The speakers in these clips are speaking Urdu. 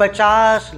50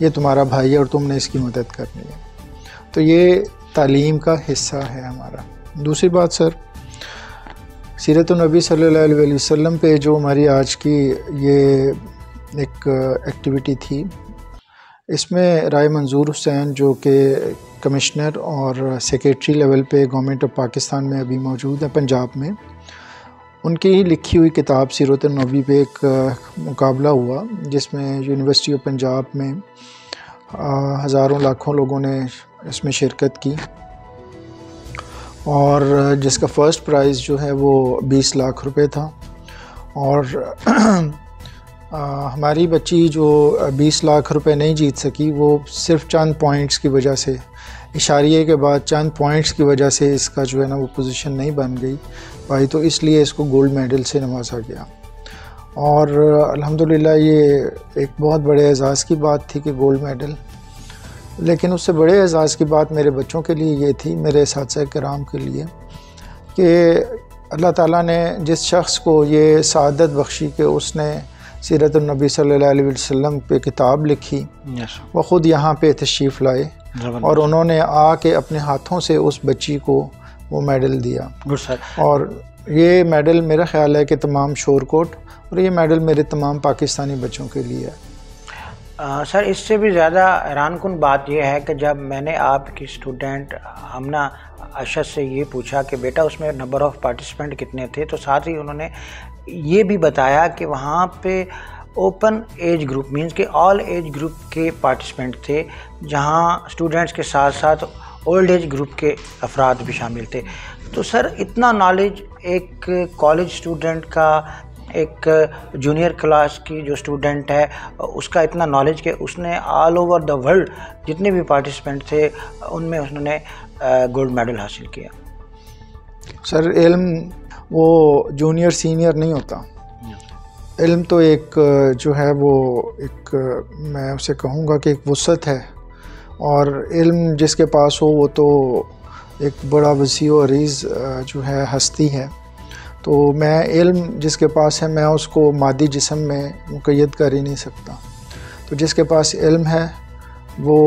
یہ تمہارا بھائی ہے اور تم نے اس کی مدد کرنی ہے. تو یہ تعلیم کا حصہ ہے ہمارا. دوسری بات سر، سیرت النبی صلی اللہ علیہ وسلم پہ جو ہماری آج کی یہ ایک ایکٹیویٹی تھی، اس میں رائے منظور حسین جو کہ کمشنر اور سیکریٹری لیول پہ گورنمنٹ آف پاکستان میں ابھی موجود ہیں پنجاب میں، ان کی ہی لکھی ہوئی کتاب سیرت النبی پہ ایک مقابلہ ہوا، جس میں یونیورسٹی آف پنجاب میں ہزاروں لاکھوں لوگوں نے اس میں شرکت کی، اور جس کا فرسٹ پرائز جو ہے وہ 20 لاکھ روپے تھا. اور ہماری بچی جو 20 لاکھ روپے نہیں جیت سکی، وہ صرف چند پوائنٹس کی وجہ سے، اشاریے کے بعد چند پوائنٹس کی وجہ سے اس کا جو ہے نا وہ پوزیشن نہیں بن گئی بھائی، تو اس لیے اس کو گولڈ میڈل سے نوازا گیا. اور الحمدللہ یہ ایک بہت بڑے اعزاز کی بات تھی کہ گولڈ میڈل، لیکن اس سے بڑے اعزاز کی بات میرے بچوں کے لیے یہ تھی، میرے اساتذہ کرام کے لیے، کہ اللہ تعالیٰ نے جس شخص کو یہ سعادت بخشی کہ اس نے سیرت النبی صلی اللہ علیہ وسلم پہ کتاب لکھی، وہ خود یہاں پہ تشریف لائے اور انہوں نے آ کے اپنے ہاتھوں سے اس بچی کو وہ میڈل دیا. اور یہ میڈل میرا خیال ہے کہ تمام شور کوٹ، اور یہ میڈل میرے تمام پاکستانی بچوں کے لیے ہے. سر اس سے بھی زیادہ حیران کن بات یہ ہے کہ جب میں نے آپ کی اسٹوڈنٹ ہمنا اشد سے یہ پوچھا کہ بیٹا اس میں نمبر آف پارٹیسپینٹ کتنے تھے، تو ساتھ ہی انہوں نے یہ بھی بتایا کہ وہاں پہ اوپن ایج گروپ مینس کہ آل ایج گروپ کے پارٹیسپینٹ تھے، جہاں اسٹوڈنٹس کے ساتھ ساتھ اولڈ ایج گروپ کے افراد بھی شامل تھے. تو سر اتنا نالج ایک کالج اسٹوڈنٹ کا، ایک جونیئر کلاس کی جو اسٹوڈنٹ ہے اس کا اتنا نالج کہ اس نے آل اوور دا ورلڈ جتنے بھی پارٹیسپینٹ تھے ان میں انہوں نے گولڈ میڈل حاصل کیا. سر علم وہ جونیئر سینئر نہیں ہوتا، علم تو ایک جو ہے وہ ایک میں اسے کہوں گا کہ ایک وسعت ہے، اور علم جس کے پاس ہو وہ تو ایک بڑا وسیع و عریض جو ہے ہستی ہے. تو میں علم جس کے پاس ہے میں اس کو مادی جسم میں مقید کر ہی نہیں سکتا. تو جس کے پاس علم ہے وہ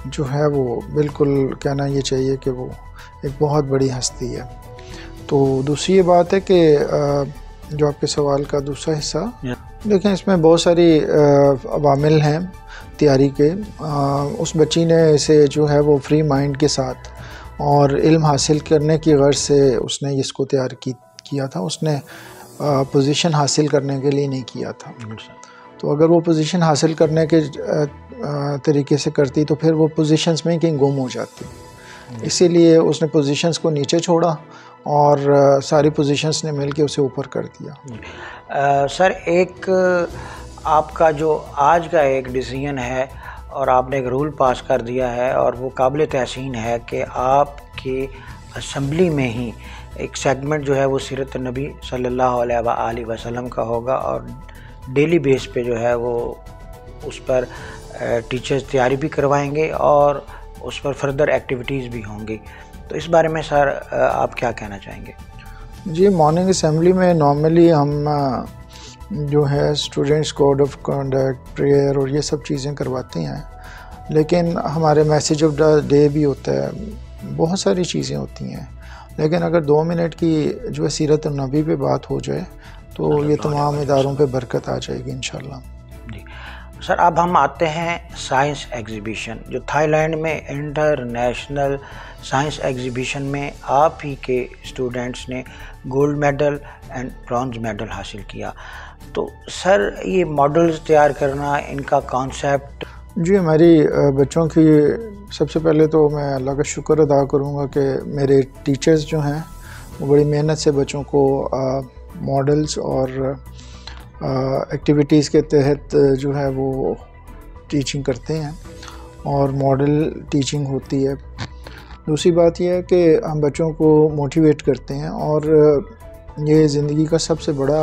جو ہے وہ بالکل کہنا یہ چاہیے کہ وہ ایک بہت بڑی ہستی ہے. تو دوسری یہ بات ہے کہ جو آپ کے سوال کا دوسرا حصہ، دیکھیں اس میں بہت ساری عوامل ہیں تیاری کے. اس بچی نے اسے جو ہے وہ فری مائنڈ کے ساتھ اور علم حاصل کرنے کی غرض سے اس نے اس کو تیار کیا تھا. اس نے پوزیشن حاصل کرنے کے لیے نہیں کیا تھا. تو اگر وہ پوزیشن حاصل کرنے کے طریقے سے کرتی تو پھر وہ پوزیشنز میں کہیں گم ہو جاتی. اسی لیے اس نے پوزیشنز کو نیچے چھوڑا اور ساری پوزیشنز نے مل کے اسے اوپر کر دیا. سر ایک آپ کا جو آج کا ایک ڈیسیژن ہے اور آپ نے ایک رول پاس کر دیا ہے، اور وہ قابل تحسین ہے کہ آپ کی اسمبلی میں ہی ایک سیگمنٹ جو ہے وہ سیرت النبی صلی اللہ علیہ وآلہ وسلم کا ہوگا، اور ڈیلی بیس پہ جو ہے وہ اس پر ٹیچرز تیاری بھی کروائیں گے اور اس پر فردر ایکٹیویٹیز بھی ہوں گی. تو اس بارے میں سر آپ کیا کہنا چاہیں گے؟ جی، مارننگ اسمبلی میں نارملی ہم جو ہے students code of conduct, prayer اور یہ سب چیزیں کرواتے ہیں، لیکن ہمارے میسیج آف دا ڈے بھی ہوتا ہے، بہت ساری چیزیں ہوتی ہیں. لیکن اگر 2 منٹ کی جو ہے سیرت النبی پہ بات ہو جائے تو یہ تمام اداروں پہ برکت آ جائے گی انشاءاللہ. جی سر، اب ہم آتے ہیں سائنس ایگزیبیشن، جو تھائی لینڈ میں انٹرنیشنل سائنس ایگزیبیشن میں آپ ہی کے اسٹوڈنٹس نے gold medal and bronze medal حاصل کیا. تو سر یہ ماڈلز تیار کرنا، ان کا کانسیپٹ؟ جی، ہماری بچوں کی سب سے پہلے تو میں اللہ کا شکر ادا کروں گا کہ میرے ٹیچرز جو ہیں وہ بڑی محنت سے بچوں کو ماڈلز اور ایکٹیویٹیز کے تحت جو ہے وہ ٹیچنگ کرتے ہیں، اور ماڈل ٹیچنگ ہوتی ہے. دوسری بات یہ ہے کہ ہم بچوں کو موٹیویٹ کرتے ہیں، اور یہ زندگی کا سب سے بڑا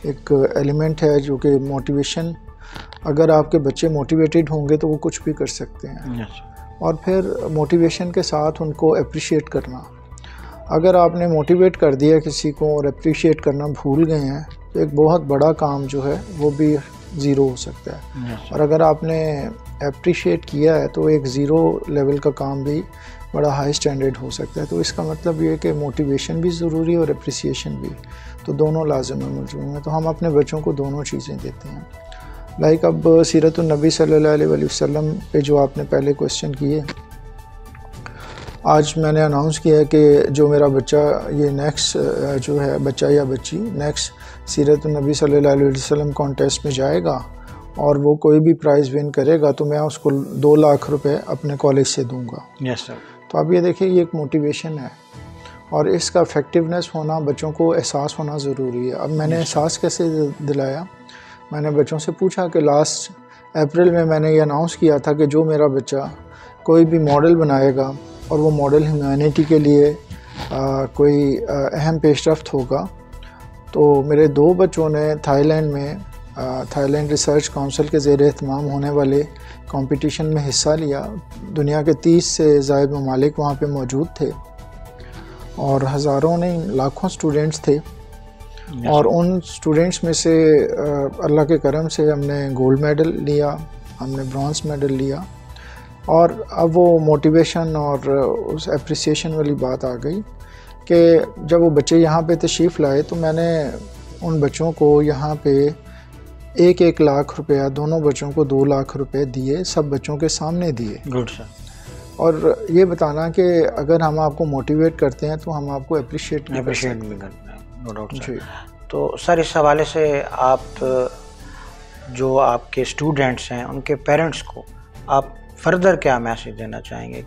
ایک ایلیمنٹ ہے جو کہ موٹیویشن. اگر آپ کے بچے موٹیویٹڈ ہوں گے تو وہ کچھ بھی کر سکتے ہیں. اور پھر موٹیویشن کے ساتھ ان کو اپریشیٹ کرنا. اگر آپ نے موٹیویٹ کر دیا کسی کو اور اپریشیٹ کرنا بھول گئے ہیں تو ایک بہت بڑا کام جو ہے وہ بھی زیرو ہو سکتا ہے. اور اگر آپ نے اپریشیٹ کیا ہے تو ایک زیرو لیول کا کام بھی بڑا ہائی اسٹینڈرڈ ہو سکتا ہے. تو اس کا مطلب یہ ہے کہ موٹیویشن بھی ضروری ہے اور اپریسیشن بھی, تو دونوں لازم ہے ملزوم ہے. تو ہم اپنے بچوں کو دونوں چیزیں دیتے ہیں. لائک اب سیرت النبی صلی اللہ علیہ وسلم پہ جو آپ نے پہلے کویسچن کیے, آج میں نے اناؤنس کیا ہے کہ جو میرا بچہ یہ نیکسٹ جو ہے بچہ یا بچی نیکسٹ سیرت النبی صلی اللہ علیہ وسلم کانٹیسٹ میں جائے گا اور وہ کوئی بھی پرائز ون کرے گا تو میں اس کو 2 لاکھ روپے اپنے کالج سے دوں گا. یس سر. تو آپ یہ دیکھیں یہ ایک موٹیویشن ہے اور اس کا افیکٹونیس ہونا, بچوں کو احساس ہونا ضروری ہے. اب میں نے احساس کیسے دلایا, میں نے بچوں سے پوچھا کہ لاسٹ اپریل میں نے یہ اناؤنس کیا تھا کہ جو میرا بچہ کوئی بھی ماڈل بنائے گا اور وہ ماڈل ہیومینٹی کے لیے کوئی اہم پیش رفت ہوگا, تو میرے 2 بچوں نے تھائی لینڈ میں تھائی لینڈ ریسرچ کونسل کے زیر اہتمام ہونے والے کمپٹیشن میں حصہ لیا. دنیا کے 30 سے زائد ممالک وہاں پہ موجود تھے اور ہزاروں نہیں لاکھوں سٹوڈنٹس تھے. اور ان سٹوڈنٹس میں سے اللہ کے کرم سے ہم نے گولڈ میڈل لیا, ہم نے برونز میڈل لیا. اور اب وہ موٹیویشن اور اس اپریسیشن والی بات آ گئی کہ جب وہ بچے یہاں پہ تشریف لائے تو میں نے ان بچوں کو یہاں پہ 1 لاکھ روپیہ, دونوں بچوں کو 2 لاکھ روپے دیے, سب بچوں کے سامنے دیے. گڈ سر. اور یہ بتانا کہ اگر ہم آپ کو موٹیویٹ کرتے ہیں تو ہم آپ کو اپریشیٹ بھی کرتے ہیں. نو ڈاؤٹ سر. تو سر اس حوالے سے آپ جو آپ کے اسٹوڈنٹس ہیں ان کے پیرنٹس کو آپ فردر کیا میسیج دینا چاہیں گے؟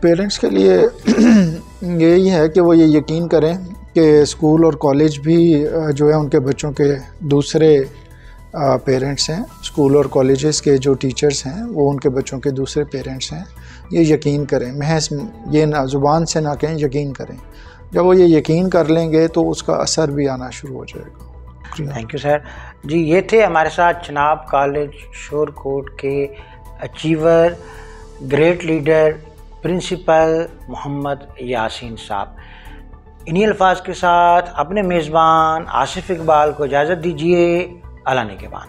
پیرنٹس کے لیے یہی ہے کہ وہ یہ یقین کریں کہ اسکول اور کالج بھی جو ہے ان کے بچوں کے دوسرے پیرنٹس ہیں. اسکول اور کالجز کے جو ٹیچرز ہیں وہ ان کے بچوں کے دوسرے پیرنٹس ہیں. یہ یقین کریں, محض یہ نہ زبان سے نہ کہیں, یقین کریں. جب وہ یہ یقین کر لیں گے تو اس کا اثر بھی آنا شروع ہو جائے گا. Thank you sir. جی یہ تھے ہمارے ساتھ چناب کالج شور کوٹ کے اچیور, گریٹ لیڈر, پرنسپل محمد یاسین صاحب. انہی الفاظ کے ساتھ اپنے میزبان آصف اقبال کو اجازت دیجیے. اعلیٰ نگہبان.